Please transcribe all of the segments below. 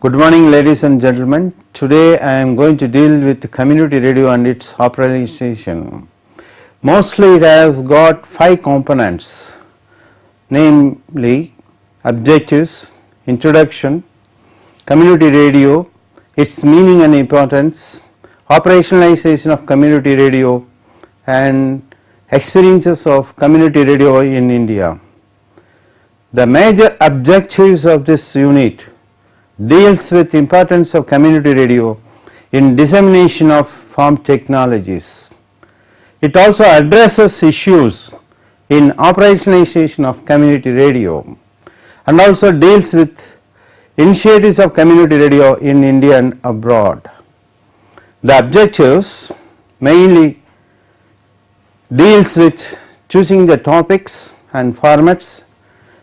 Good morning, ladies and gentlemen. Today I am going to deal with community radio and its operationalization. Mostly it has got 5 components, namely objectives, introduction, community radio, its meaning and importance, operationalization of community radio, and experiences of community radio in India. The major objectives of this unit deals with importance of community radio in dissemination of farm technologies. It also addresses issues in operationalization of community radio and also deals with initiatives of community radio in India and abroad. The objectives mainly deals with choosing the topics and formats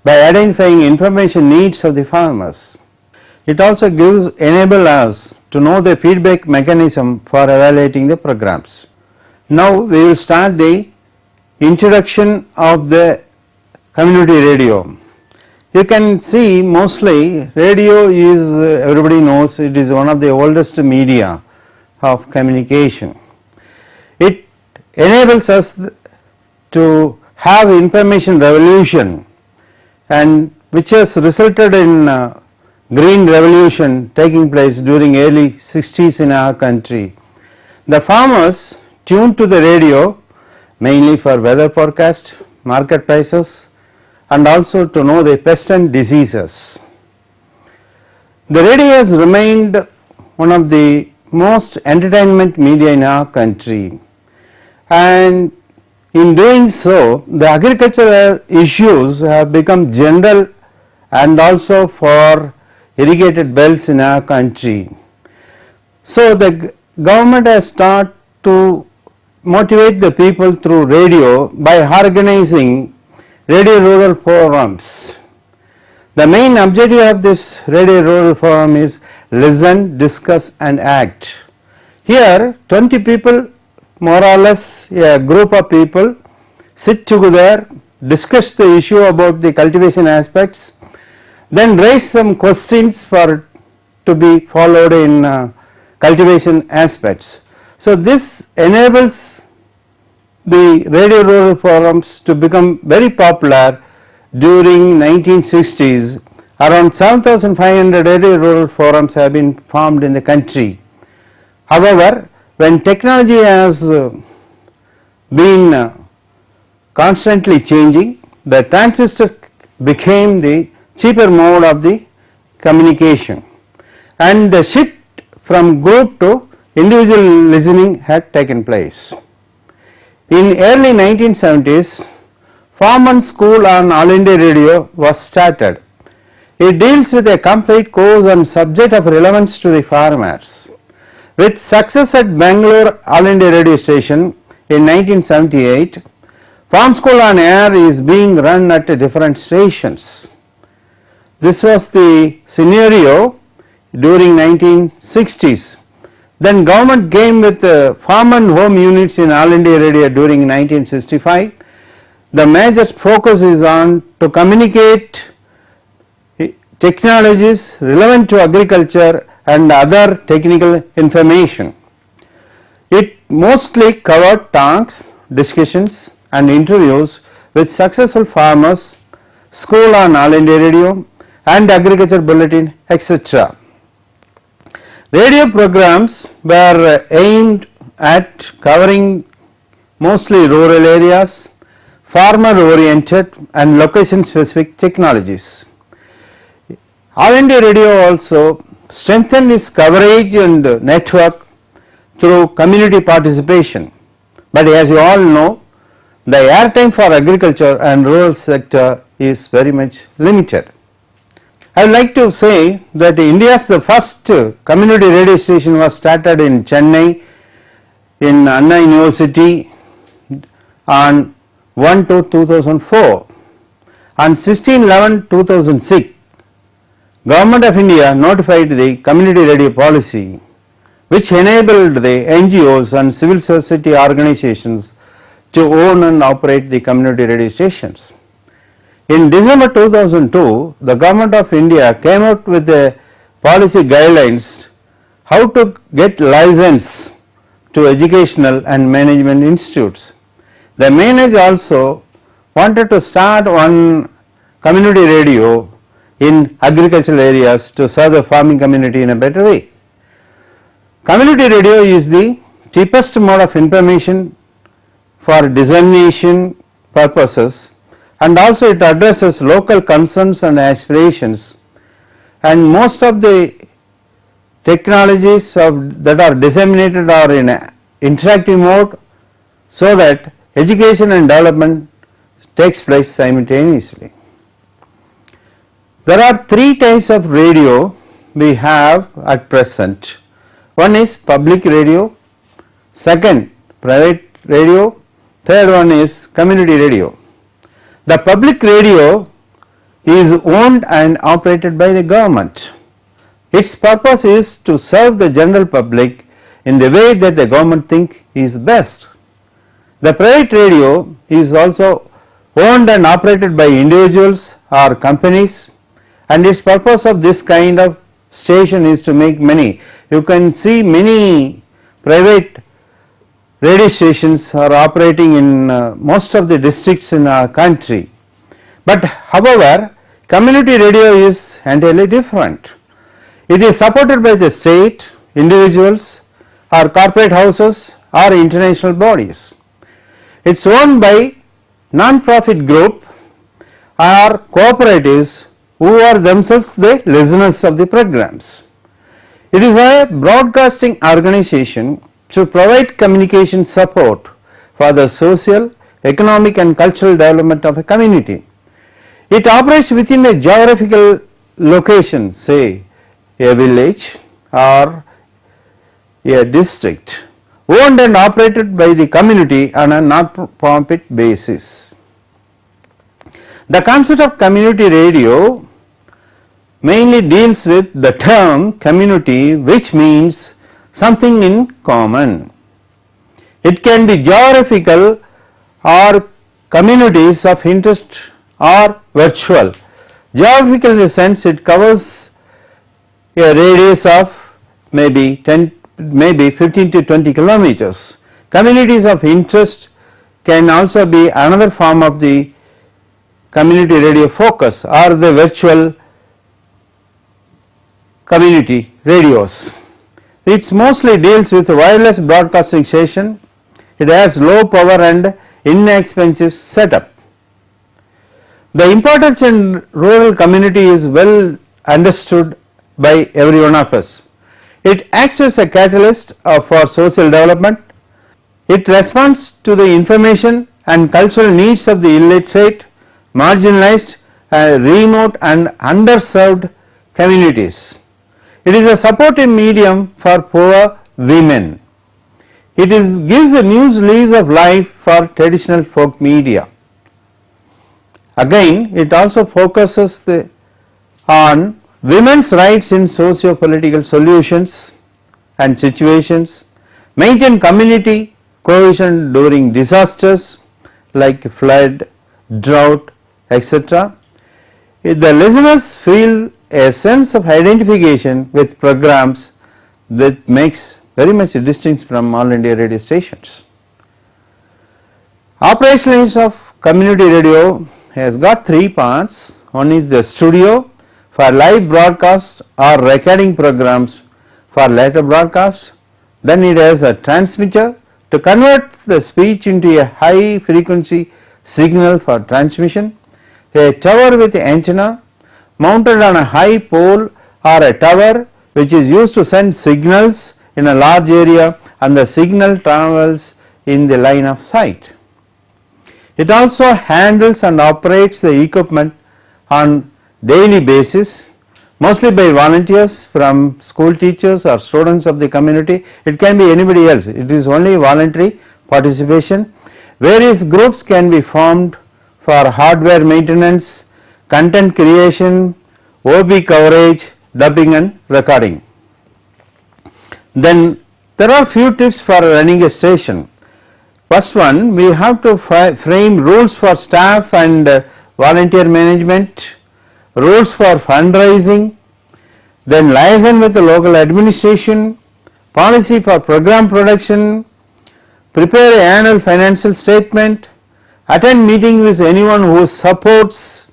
by identifying information needs of the farmers. It also enable us to know the feedback mechanism for evaluating the programs. Now we will start the introduction of the community radio. You can see mostly radio is, everybody knows, it is one of the oldest media of communication. It enables us to have information revolution, and which has resulted in green revolution taking place during early 60s in our country. The farmers tuned to the radio mainly for weather forecast, market prices, and also to know the pests and diseases. The radio has remained one of the most entertainment media in our country, and in doing so the agricultural issues have become general and also for irrigated belts in our country. So the government has started to motivate the people through radio by organizing radio rural forums. The main objective of this radio rural forum is listen, discuss and act. Here 20 people, more or less a group of people, sit together, discuss the issue about the cultivation aspects, then raise some questions to be followed in cultivation aspects. So this enables the radio rural forums to become very popular during 1960s. Around 7,500 radio rural forums have been formed in the country. However, when technology has been constantly changing, the transistor became the cheaper mode of the communication, and the shift from group to individual listening had taken place. In early 1970s, Farm School on All India Radio was started. It deals with a complete course on subject of relevance to the farmers. With success at Bangalore All India Radio Station in 1978, Farm School on Air is being run at different stations. This was the scenario during 1960s. Then government came with farm and home units in All India Radio during 1965. The major focus is on to communicate technologies relevant to agriculture and other technical information. It mostly covered talks, discussions and interviews with successful farmers, school on All India Radio and agriculture bulletin, etc. Radio programs were aimed at covering mostly rural areas, farmer oriented and location specific technologies. All India Radio also strengthened its coverage and network through community participation, but as you all know, the airtime for agriculture and rural sector is very much limited. I would like to say that India's the first community radio station was started in Chennai in Anna University on 1/2/2004. On 16/11/2006, Government of India notified the community radio policy, which enabled the NGOs and civil society organizations to own and operate the community radio stations. In December 2002, the Government of India came out with a policy guidelines, how to get license to educational and management institutes. The manage also wanted to start one community radio in agricultural areas to serve the farming community in a better way. Community radio is the cheapest mode of information for dissemination purposes, and also it addresses local concerns and aspirations, and most of the technologies that are disseminated are in interactive mode, so that education and development takes place simultaneously. There are three types of radio we have at present. One is public radio, second private radio, third one is community radio. The public radio is owned and operated by the government. Its purpose is to serve the general public in the way that the government think is best. The private radio is also owned and operated by individuals or companies, and its purpose of this kind of station is to make money. You can see many private radio stations are operating in most of the districts in our country, but however community radio is entirely different. It is supported by the state, individuals or corporate houses or international bodies. It is owned by non-profit group or cooperatives who are themselves the listeners of the programs. It is a broadcasting organization to provide communication support for the social, economic and cultural development of a community. It operates within a geographical location, say a village or a district, owned and operated by the community on a not-for-profit basis. The concept of community radio mainly deals with the term community, which means something in common. It can be geographical or communities of interest or virtual. Geographical in the sense it covers a radius of maybe 15 to 20 kilometers. Communities of interest can also be another form of the community radio focus or the virtual community radios. It mostly deals with wireless broadcasting station. It has low power and inexpensive setup. The importance in rural community is well understood by every one of us. It acts as a catalyst for social development. It responds to the information and cultural needs of the illiterate, marginalized, remote and underserved communities. It is a supportive medium for poor women. It gives a new lease of life for traditional folk media. Again, it also focuses on women's rights in socio-political solutions and situations, maintain community cohesion during disasters like flood, drought, etc. The listeners feel a sense of identification with programs that makes very much distinct from all India radio stations. Operationalization of community radio has got three parts. One is the studio for live broadcast or recording programs for later broadcast. Then it has a transmitter to convert the speech into a high frequency signal for transmission, a tower with antenna mounted on a high pole or a tower which is used to send signals in a large area and the signal travels in the line of sight. It also handles and operates the equipment on daily basis, mostly by volunteers from school teachers or students of the community. It can be anybody else, it is only voluntary participation. Various groups can be formed for hardware maintenance, content creation, OB coverage, dubbing and recording. Then there are few tips for running a station. First one, we have to frame rules for staff and volunteer management, rules for fundraising, then liaison with the local administration, policy for program production, prepare an annual financial statement, attend meeting with anyone who supports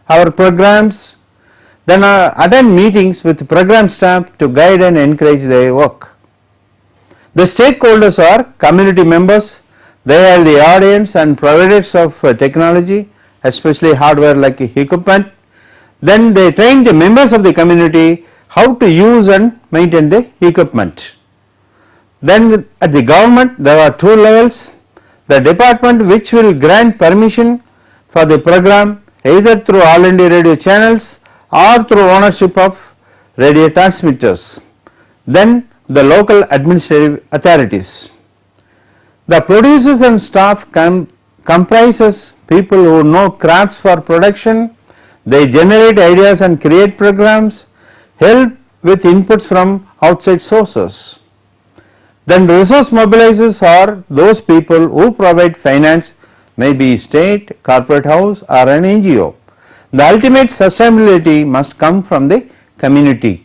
our programs, then attend meetings with program staff to guide and encourage their work. The stakeholders are community members, they are the audience and providers of technology, especially hardware like equipment. Then they train the members of the community how to use and maintain the equipment. Then at the government there are two levels, the department which will grant permission for the program either through all India radio channels or through ownership of radio transmitters. Then the local administrative authorities. The producers and staff comprises people who know crafts for production, they generate ideas and create programs, help with inputs from outside sources. Then resource mobilizers are those people who provide finance, maybe state, corporate house or an NGO. The ultimate sustainability must come from the community.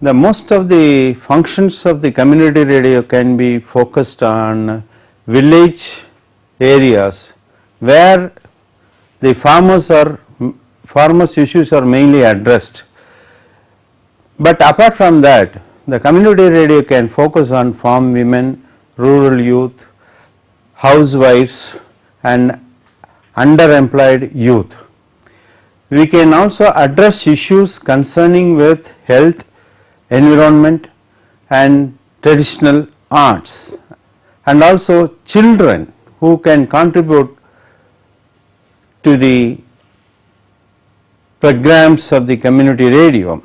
The most of the functions of the community radio can be focused on village areas where the farmers issues are mainly addressed. But apart from that, the community radio can focus on farm women, rural youth, housewives and underemployed youth. We can also address issues concerning with health, environment and traditional arts, and also children who can contribute to the programs of the community radio.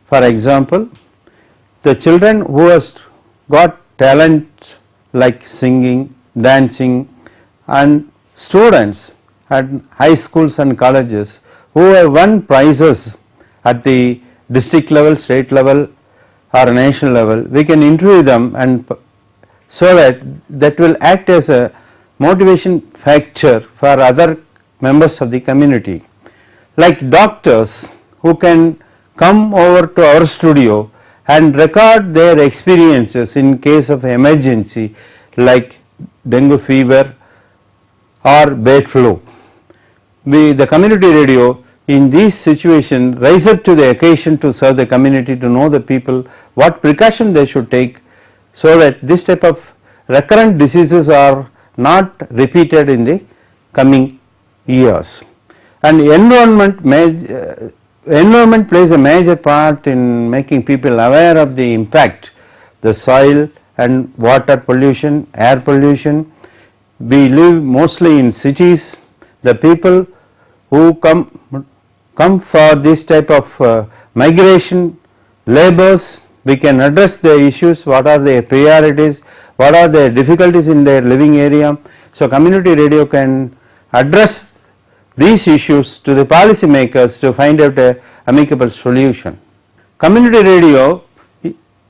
For example, the children who has got talent like singing, dancing and students at high schools and colleges who have won prizes at the district level, state level or national level, we can interview them and so that will act as a motivation factor for other members of the community. Like doctors who can come over to our studio and record their experiences in case of emergency like dengue fever or bird flu. The community radio in this situation rise up to the occasion to serve the community, to know the people what precaution they should take so that this type of recurrent diseases are not repeated in the coming years. And environment plays a major part in making people aware of the impact, the soil and water pollution, air pollution. We live mostly in cities. The people who come for this type of migration labors, we can address their issues, what are their priorities, what are their difficulties in their living area. So community radio can address these issues to the policy makers to find out a amicable solution. Community radio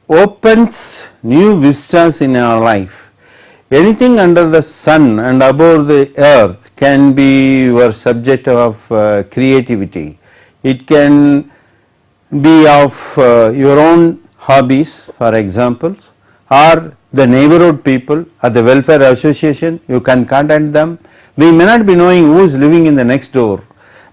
opens new vistas in our life. Anything under the sun and above the earth can be your subject of creativity. It can be of your own hobbies, for example, or the neighborhood people or the welfare association, you can contact them. We may not be knowing who is living in the next door,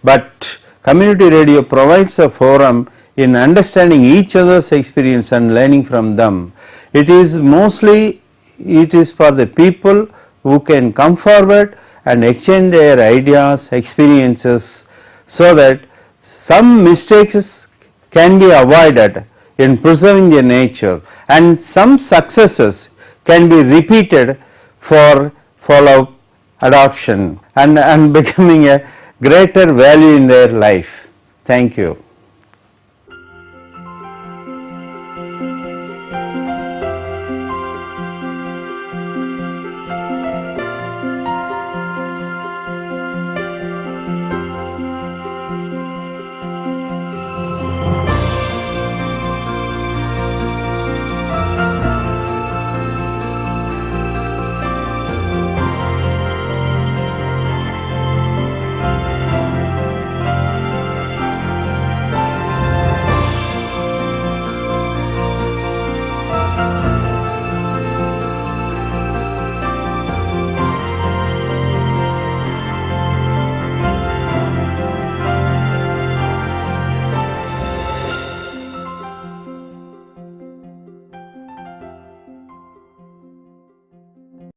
but community radio provides a forum in understanding each other's experience and learning from them. It is for the people who can come forward and exchange their ideas, experiences, so that some mistakes can be avoided in preserving their nature and some successes can be repeated for follow-up adoption and becoming a greater value in their life. Thank you.